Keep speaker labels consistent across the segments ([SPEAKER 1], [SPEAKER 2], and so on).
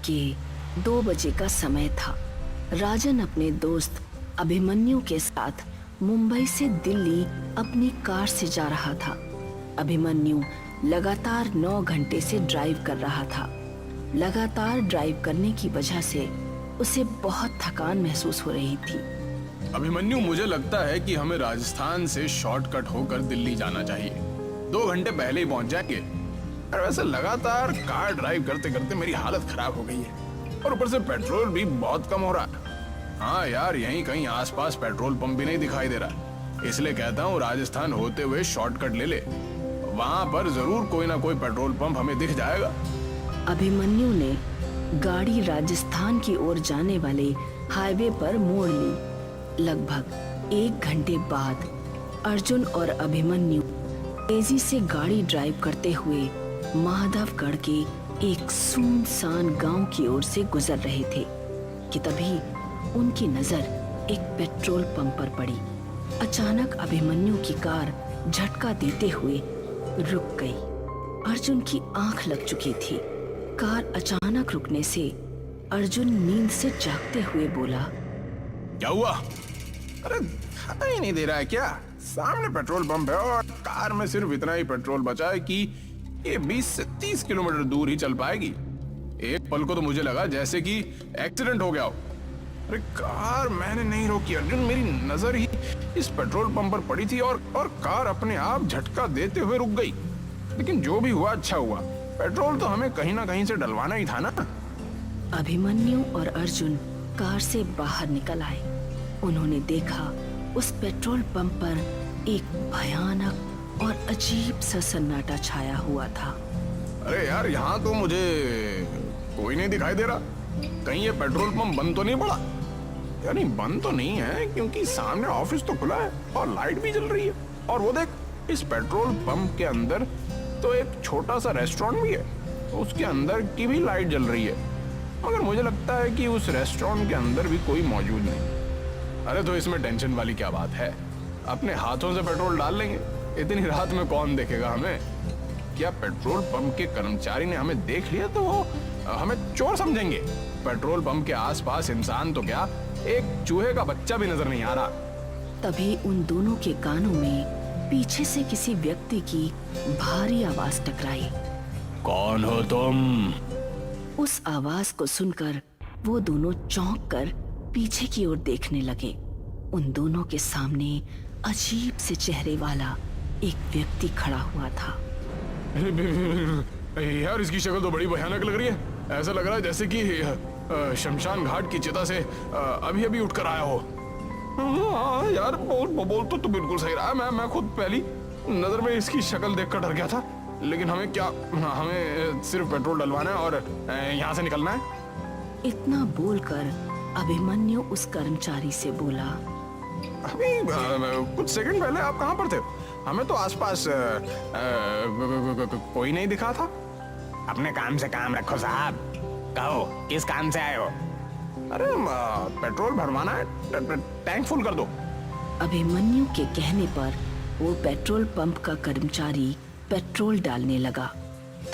[SPEAKER 1] के 2 बजे का समय था। राजन अपने दोस्त अभिमन्यु के साथ मुंबई से दिल्ली अपनी कार से जा रहा था। अभिमन्यु लगातार 9 घंटे से ड्राइव कर रहा था। लगातार ड्राइव करने की वजह से उसे बहुत थकान महसूस हो रही थी।
[SPEAKER 2] अभिमन्यु, मुझे लगता है कि हमें राजस्थान से शॉर्टकट होकर दिल्ली जाना चाहिए। 2 घंटे पहले ही पहुंच जाएंगे। और वैसे लगातार कार ड्राइव करते करते मेरी हालत खराब हो गई है और ऊपर से पेट्रोल भी बहुत कम हो रहा है। हाँ यार, यहीं कहीं आसपास पेट्रोल पंप भी नहीं दिखाई दे रहा, इसलिए कहता हूँ राजस्थान होते हुए शॉर्टकट ले ले। वहाँ पर जरूर कोई ना कोई पेट्रोल पंप हमें दिख जाएगा।
[SPEAKER 1] अभिमन्यु ने गाड़ी राजस्थान की ओर जाने वाले हाईवे पर मोड़ ली। लगभग 1 घंटे बाद अर्जुन और अभिमन्यु तेजी से गाड़ी ड्राइव करते हुए माधवगढ़ के एक सुनसान गांव की ओर से गुजर रहे थे कि तभी उनकी नजर एक पेट्रोल पंप पर पड़ी। अचानक अभिमन्यु की कार झटका देते हुए रुक गई। अर्जुन की आंख लग चुकी थी। कार अचानक रुकने से अर्जुन नींद से जागते हुए बोला,
[SPEAKER 2] क्या हुआ? अरे दिखाई नहीं दे रहा है क्या? सामने पेट्रोल पंप है और कार में सिर्फ इतना ही पेट्रोल बचा है कि ये 20 से 30 किलोमीटर दूर ही चल पाएगी। एक पल को तो मुझे लगा जैसे कि एक्सीडेंट हो गया हो। अरे कार मैंने नहीं रोकी अर्जुन, मेरी नजर ही इस पेट्रोल पंप पर पड़ी थी और कार अपने आप झटका देते हुए रुक गई। लेकिन जो भी हुआ अच्छा हुआ, पेट्रोल तो हमें कहीं ना कहीं से डलवाना ही था ना।
[SPEAKER 1] अभिमन्यु और अर्जुन कार से बाहर निकल आए। उन्होंने देखा उस पेट्रोल पंप पर एक भयानक और अजीब सा सन्नाटा छाया हुआ था।
[SPEAKER 2] अरे यार, यहाँ तो मुझे कोई नहीं दिखाई दे रहा। कहीं ये पेट्रोल पंप बंद तो नहीं पड़ा? यानी बंद तो नहीं है क्योंकि सामने ऑफिस तो खुला है और लाइट भी जल रही है। और वो देख, इस पेट्रोल पंप के अंदर तो एक छोटा सा रेस्टोरेंट भी है, उसके अंदर की भी लाइट जल रही है। मगर मुझे लगता है कि उस रेस्टोरेंट के अंदर भी कोई मौजूद नहीं। अरे तो इसमें टेंशन वाली क्या बात है? अपने हाथों से पेट्रोल डाल लेंगे। इतनी रात में कौन देखेगा हमें? क्या पेट्रोल पंप के कर्मचारी ने हमें देख लिया तो वो हमें चोर समझेंगे? पेट्रोल पंप के आसपास इंसान तो क्या, एक चूहे का बच्चा भी नजर नहीं आ रहा।
[SPEAKER 1] तभी उन दोनों के कानों में पीछे से किसी व्यक्ति की भारी आवाज टकराई।
[SPEAKER 2] कौन हो तुम?
[SPEAKER 1] उस आवाज को सुनकर वो दोनों चौंक कर पीछे की ओर देखने लगे। उन दोनों के सामने अजीब से चेहरे वाला एक व्यक्ति खड़ा हुआ था।
[SPEAKER 2] यार, इसकी शक्ल तो बड़ी भयानक लग रही है। ऐसा लग रहा है जैसे कि शमशान घाट की चिता से अभी अभी उठकर आया हो। हाँ यार, बोल तो बिल्कुल सही रहा है। मैं खुद पहली नजर में इसकी शक्ल देखकर डर गया था। लेकिन हमें क्या, हमें सिर्फ पेट्रोल डलवाना है और यहाँ से निकलना है।
[SPEAKER 1] इतना बोलकर अभिमन्यु उस कर्मचारी से बोला,
[SPEAKER 2] अभी कुछ सेकंड पहले आप कहाँ पर थे? हमें तो आसपास कोई नहीं दिखा था।
[SPEAKER 3] अपने काम से काम रखो साहब। कहो, किस काम से आए हो?
[SPEAKER 2] अरे पेट्रोल भरवाना है, टैंक फुल कर दो।
[SPEAKER 1] अभिमन्यु के कहने पर वो पेट्रोल पंप का कर्मचारी पेट्रोल डालने लगा।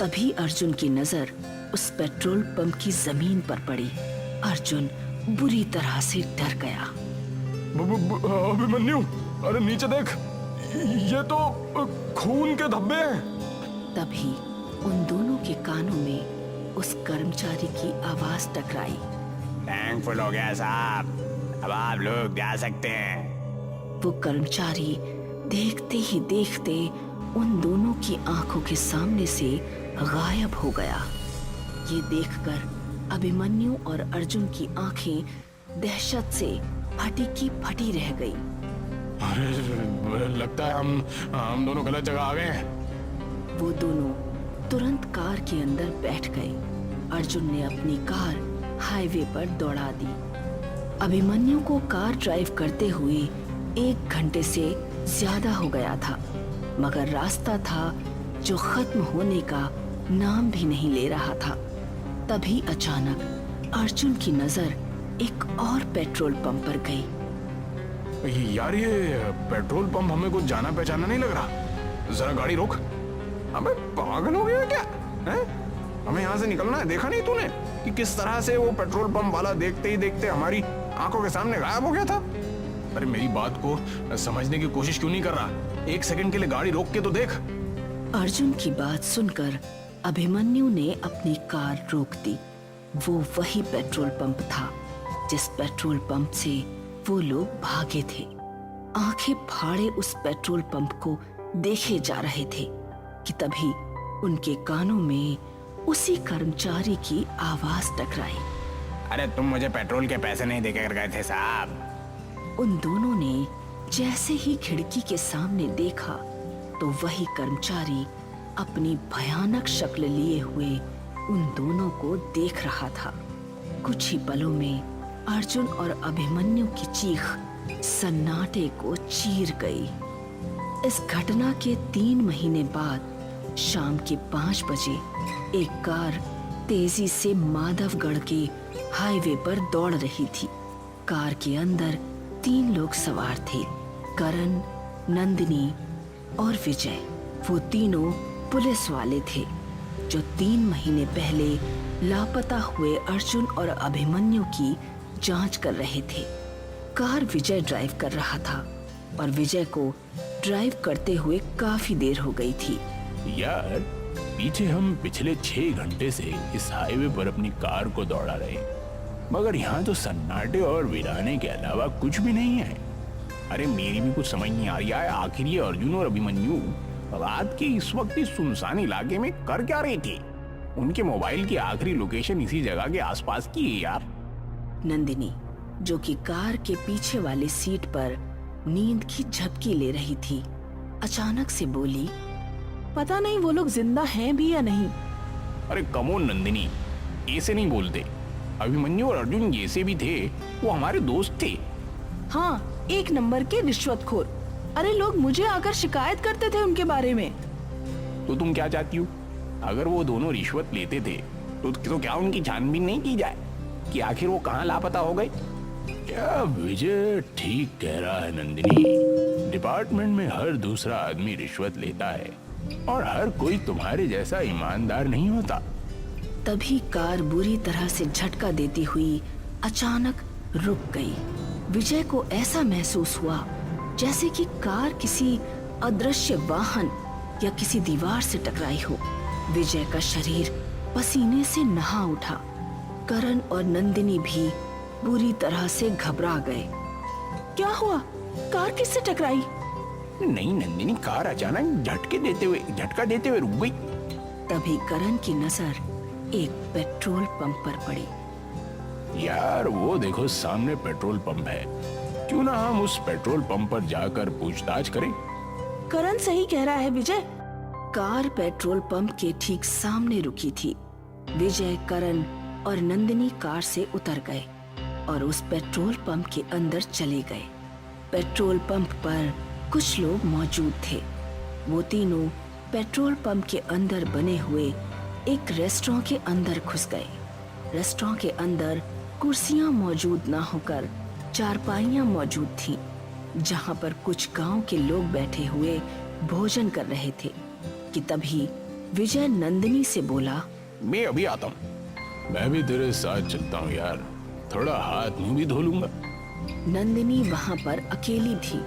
[SPEAKER 1] तभी अर्जुन की नजर उस पेट्रोल पंप की जमीन पर पड़ी। अर्जुन बुरी तरह से डर गया।
[SPEAKER 2] अभिमन्यु, अरे नीचे देख, ये तो खून के धब्बे हैं।
[SPEAKER 1] तभी उन दोनों के कानों में उस कर्मचारी की आवाज टकराई।
[SPEAKER 3] टैंक फुल हो गया साहब, अब आप लोग जा सकते हैं।
[SPEAKER 1] वो कर्मचारी देखते ही देखते उन दोनों की आंखों के सामने से गायब हो गया। ये देखकर अभिमन्यु और अर्जुन की आंखें दहशत से फटी की फटी रह गई।
[SPEAKER 2] अरे लगता है हम दोनों गलत जगह आ गए हैं।
[SPEAKER 1] वो दोनों तुरंत कार के अंदर बैठ गए। अर्जुन ने अपनी कार हाईवे पर दौड़ा दी। अभिमन्यु को कार ड्राइव करते हुए 1 घंटे से ज्यादा हो गया था, मगर रास्ता था जो खत्म होने का नाम भी नहीं ले रहा था। तभी अचानक अर्जुन की नजर एक और पेट्रोल पंप पर गई।
[SPEAKER 2] यार, ये पेट्रोल पंप हमें कुछ जाना पहचाना नहीं लग रहा। जरा गाड़ी रोक। हमें पागल हो गया क्या है? हमें यहाँ से निकलना है। देखा नहीं तूने कि किस तरह से वो पेट्रोल पंप वाला देखते ही देखते हमारी आंखों के सामने गायब हो गया था? अरे मेरी बात को समझने की कोशिश क्यों नहीं कर रहा? एक सेकंड के लिए गाड़ी रोक के तो देख।
[SPEAKER 1] अर्जुन की बात सुनकर अभिमन्यु ने अपनी कार रोक दी। वो वही पेट्रोल पंप था जिस पेट्रोल पंप से वो लोग भागे थे। आंखें फाड़े उस पेट्रोल पंप को देखे जा रहे थे कि तभी उनके कानों में उसी कर्मचारी की आवाज टकराई।
[SPEAKER 3] अरे तुम मुझे पेट्रोल के पैसे नहीं देकर गए थे साहब।
[SPEAKER 1] उन दोनों ने जैसे ही खिड़की के सामने देखा तो वही कर्मचारी अपनी भयानक शक्ल लिए हुए उन दोनों को देख रहा था। कुछ ही पलों में अर्जुन और अभिमन्यु की चीख सन्नाटे को चीर गई। इस घटना के 3 महीने बाद शाम के 5 बजे एक कार तेजी से माधवगढ़ के हाईवे पर दौड़ रही थी। कार के अंदर 3 लोग सवार थे, करण, नंदिनी और विजय। वो तीनों पुलिस वाले थे जो 3 महीने पहले लापता हुए अर्जुन और अभिमन्यु की जांच कर रहे थे। कार विजय ड्राइव कर रहा था और विजय को ड्राइव करते हुए काफी देर हो गई थी।
[SPEAKER 4] यार पीछे हम पिछले 6 घंटे से इस हाईवे पर अपनी कार को दौड़ा रहे, मगर यहाँ तो सन्नाटे और वीराने के अलावा कुछ भी नहीं है।
[SPEAKER 3] अरे मेरी भी कुछ समझ नहीं आ रही है, आखिर ये अर्जुन और अभिमन्यु रात के इस वक्त इस सुनसान इलाके में कर क्या रहे थे? उनके मोबाइल की आखिरी लोकेशन इसी जगह के आसपास की है यार।
[SPEAKER 1] नंदिनी, जो कि कार के पीछे वाली सीट पर नींद की झपकी ले रही थी, अचानक से बोली,
[SPEAKER 5] पता नहीं वो लोग जिंदा हैं भी या नहीं।
[SPEAKER 3] अरे कमोन नंदिनी, ऐसे नहीं बोलते। अभिमन्यु और अर्जुन जैसे भी थे, वो हमारे दोस्त थे।
[SPEAKER 5] हाँ, 1 नंबर के रिश्वतखोर। अरे लोग मुझे आकर शिकायत करते थे उनके बारे में।
[SPEAKER 3] तो तुम क्या चाहती हो? अगर वो दोनों रिश्वत लेते थे तो क्या उनकी छानबीन नहीं की जाए कि आखिर वो कहाँ लापता हो गए?
[SPEAKER 4] क्या विजय ठीक कह रहा है नंदिनी। डिपार्टमेंट में हर दूसरा आदमी रिश्वत लेता है और हर कोई तुम्हारे जैसा ईमानदार नहीं होता।
[SPEAKER 1] तभी कार बुरी तरह से झटका देती हुई अचानक रुक गई। विजय को ऐसा महसूस हुआ जैसे कि कार किसी अदृश्य वाहन या किसी दीवार से टकराई हो। विजय का शरीर पसीने से नहा उठा। करण और नंदिनी भी बुरी तरह से घबरा गए।
[SPEAKER 5] क्या हुआ? कार किससे टकराई?
[SPEAKER 3] नहीं नंदिनी, कार अचानक झटका देते हुए रुक गई।
[SPEAKER 1] तभी करण की नजर एक पेट्रोल पंप पर पड़ी।
[SPEAKER 4] यार वो देखो सामने पेट्रोल पंप है, क्यों ना हम उस पेट्रोल पंप पर जाकर पूछताछ करें।
[SPEAKER 5] करण सही कह रहा है विजय।
[SPEAKER 1] कार पेट्रोल पंप के ठीक सामने रुकी थी। विजय, करण और नंदिनी कार से उतर गए और उस पेट्रोल पंप के अंदर चले गए। पेट्रोल पंप पर कुछ लोग मौजूद थे। वो तीनों पेट्रोल पंप के अंदर बने हुए एक रेस्टोरेंट के अंदर घुस गए। रेस्टोरेंट के अंदर कुर्सियां मौजूद ना होकर चारपाइयां मौजूद थीं, जहां पर कुछ गांव के लोग बैठे हुए भोजन कर रहे थे कि तभी विजय नंदिनी से बोला,
[SPEAKER 3] मैं अभी आता हूँ।
[SPEAKER 4] मैं भी तेरे साथ चलता हूँ यार, थोड़ा हाथ मुंह भी धो लूंगा।
[SPEAKER 1] नंदिनी वहां पर अकेली थी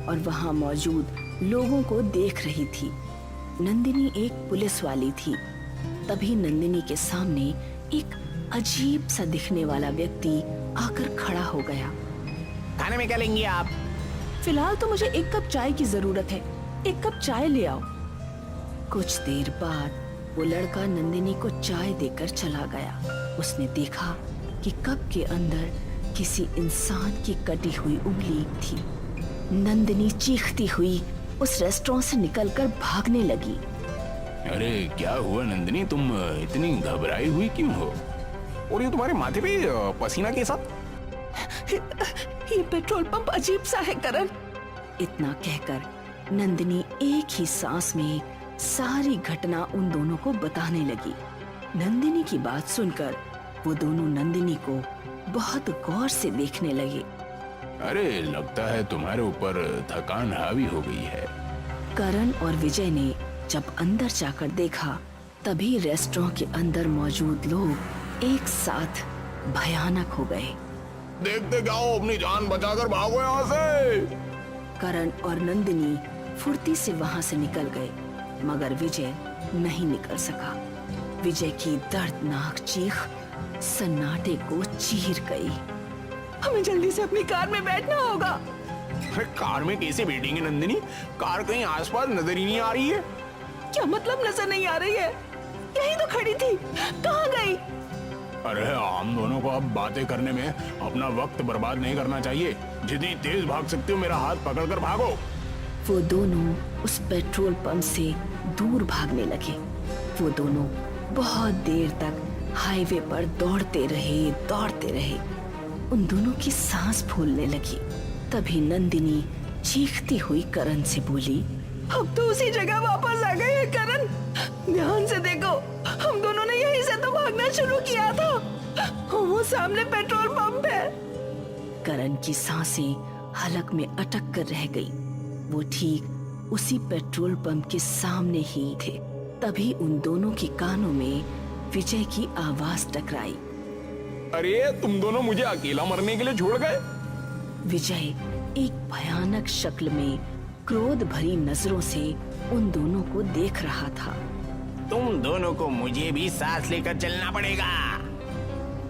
[SPEAKER 1] और वहां मौजूद लोगों को देख रही थी। नंदिनी एक पुलिस वाली थी। तभी नंदिनी के सामने एक अजीब सा दिखने वाला व्यक्ति आकर खड़ा हो गया।
[SPEAKER 3] खाने में क्या लेंगी आप?
[SPEAKER 5] फिलहाल तो मुझे 1 कप चाय की जरूरत है। 1 कप चाय ले आओ।
[SPEAKER 1] कुछ देर बाद वो लड़का नंदिनी को चाय देकर चला गया। उसने देखा कि कप के अंदर किसी इंसान की कटी हुई उंगली थी। नंदिनी चीखती हुई उस रेस्टोरेंट से निकलकर भागने लगी।
[SPEAKER 4] अरे क्या हुआ नंदिनी, तुम इतनी घबराई हुई क्यों हो?
[SPEAKER 3] और ये तुम्हारे माथे पे पसीना के साथ?
[SPEAKER 5] ये पेट्रोल पंप अजीब सा है करण।
[SPEAKER 1] इतना कहकर नंदिनी एक ही सांस में सारी घटना उन दोनों को बताने लगी। नंदिनी की बात सुनकर वो दोनों नंदिनी को बहुत गौर से देखने लगे।
[SPEAKER 4] अरे लगता है तुम्हारे ऊपर थकान हावी हो गई है।
[SPEAKER 1] करण और विजय ने जब अंदर जाकर देखा तभी रेस्टोरेंट के अंदर मौजूद लोग एक साथ भयानक हो गए।
[SPEAKER 2] देखते क्या हो, अपनी जान बचाकर भागो यहाँ से।
[SPEAKER 1] करण और नंदिनी फुर्ती से वहां से निकल गए, मगर विजय नहीं निकल सका। विजय की दर्दनाक चीख सन्नाटे को चीर गई।
[SPEAKER 5] हमें जल्दी से अपनी कार में बैठना होगा।
[SPEAKER 3] अरे कार में कैसे बैठेंगे नंदिनी? कार कहीं आसपास नजर ही नहीं आ रही है।
[SPEAKER 5] क्या मतलब नजर नहीं आ रही है? यही तो खड़ी थी, कहाँ गई?
[SPEAKER 3] अरे हम दोनों को अब बातें करने में अपना वक्त बर्बाद नहीं करना चाहिए। जितनी तेज भाग सकते हो मेरा हाथ पकड़कर भागो।
[SPEAKER 1] वो दोनों उस पेट्रोल पंप से दूर भागने लगे। वो दोनों बहुत देर तक हाईवे पर दौड़ते रहे। उन दोनों की सांस फूलने लगी। तभी नंदिनी चीखती हुई करण से बोली,
[SPEAKER 5] अब तो उसी जगह वापस आ गए हैं करण। ध्यान से देखो, हम दोनों ने यहीं से तो भागना शुरू किया था। वो सामने पेट्रोल पंप है।
[SPEAKER 1] करण की सांसें हलक में अटक कर रह गई। वो ठीक उसी पेट्रोल पंप के सामने ही थे। तभी उन दोनों के कानों में विजय की आवाज टकराई।
[SPEAKER 3] अरे तुम दोनों मुझे अकेला मरने के लिए छोड़ गए?
[SPEAKER 1] विजय एक भयानक शक्ल में क्रोध भरी नजरों से उन दोनों को देख रहा था।
[SPEAKER 3] तुम दोनों को मुझे भी सांस लेकर चलना पड़ेगा।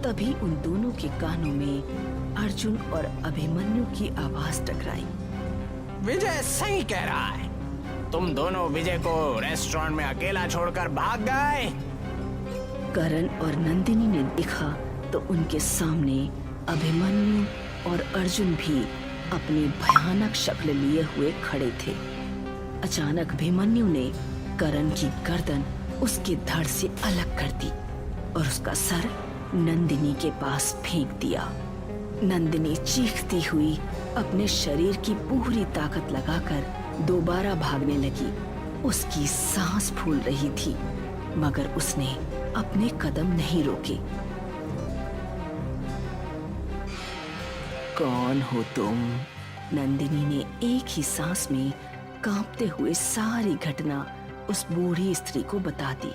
[SPEAKER 1] तभी उन दोनों के कानों में अर्जुन और अभिमन्यु की आवाज टकराई।
[SPEAKER 3] विजय सही कह रहा है। तुम दोनों विजय को रेस्टोरेंट में अकेला छोड़कर भाग गए।
[SPEAKER 1] करण और नंदिनी ने देखा तो उनके सामने अभिमन्यु और अर्जुन भी अपनी भयानक शक्ल लिए हुए खड़े थे। अचानक अभिमन्यु ने करण की गर्दन उसके धड़ से अलग कर दी और उसका सर नंदिनी के पास फेंक दिया। नंदिनी चीखती हुई अपने शरीर की पूरी ताकत लगाकर दोबारा भागने लगी। उसकी सांस फूल रही थी, मगर उसने अपने कदम नहीं रोके। कौन हो तुम? नंदिनी ने एक ही सांस में कांपते हुए सारी घटना उस बूढ़ी स्त्री को बता दी।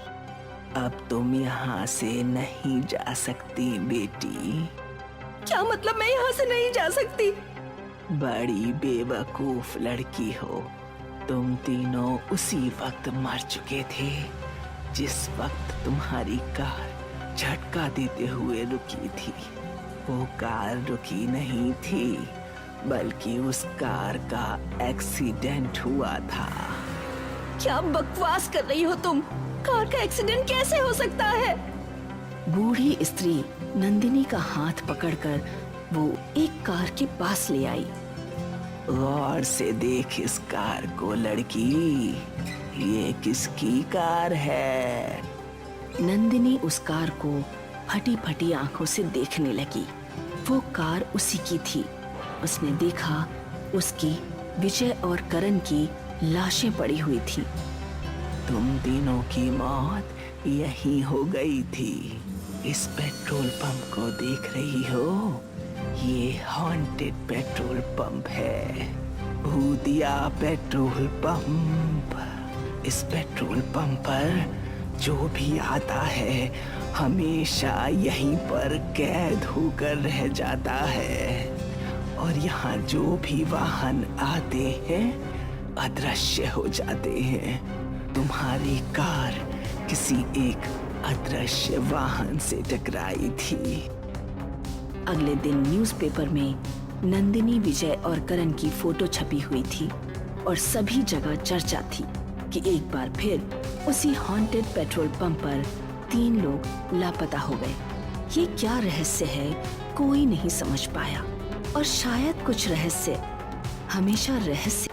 [SPEAKER 1] अब तुम यहाँ से नहीं जा सकती बेटी।
[SPEAKER 5] क्या मतलब मैं यहाँ से नहीं जा सकती?
[SPEAKER 1] बड़ी बेवकूफ लड़की हो। तुम तीनों उसी वक्त मर चुके थे जिस वक्त तुम्हारी कार झटका देते हुए रुकी थी। वो कार रुकी नहीं थी, बल्कि उस कार का एक्सीडेंट हुआ था।
[SPEAKER 5] क्या बकवास कर रही हो तुम? कार का एक्सीडेंट कैसे हो सकता है?
[SPEAKER 1] बूढ़ी स्त्री नंदिनी का हाथ पकड़कर वो एक कार के पास ले आई। गौर से देख इस कार को लड़की, ये किसकी कार है? नंदिनी उस कार को फटी फटी आंखों से देखने लगी। वो कार उसी की थी। उसने देखा उसकी विजय और करण की लाशें पड़ी हुई थी। तुम तीनों की मौत यहीं हो गई थी। इस पेट्रोल पंप को देख रही हो? ये हॉन्टेड पेट्रोल पंप है, भूतिया पेट्रोल पंप। इस पेट्रोल पंप पर जो भी आता है हमेशा यहीं पर कैद होकर रह जाता है, और यहाँ जो भी वाहन आते हैं अदृश्य हो जाते हैं। तुम्हारी कार किसी एक अदृश्य वाहन से टकराई थी। अगले दिन न्यूज़पेपर में नंदिनी, विजय और करण की फोटो छपी हुई थी और सभी जगह चर्चा थी कि एक बार फिर उसी हॉन्टेड पेट्रोल पंप पर 3 लोग लापता हो गए। ये क्या रहस्य है, कोई नहीं समझ पाया, और शायद कुछ रहस्य हमेशा रहस्य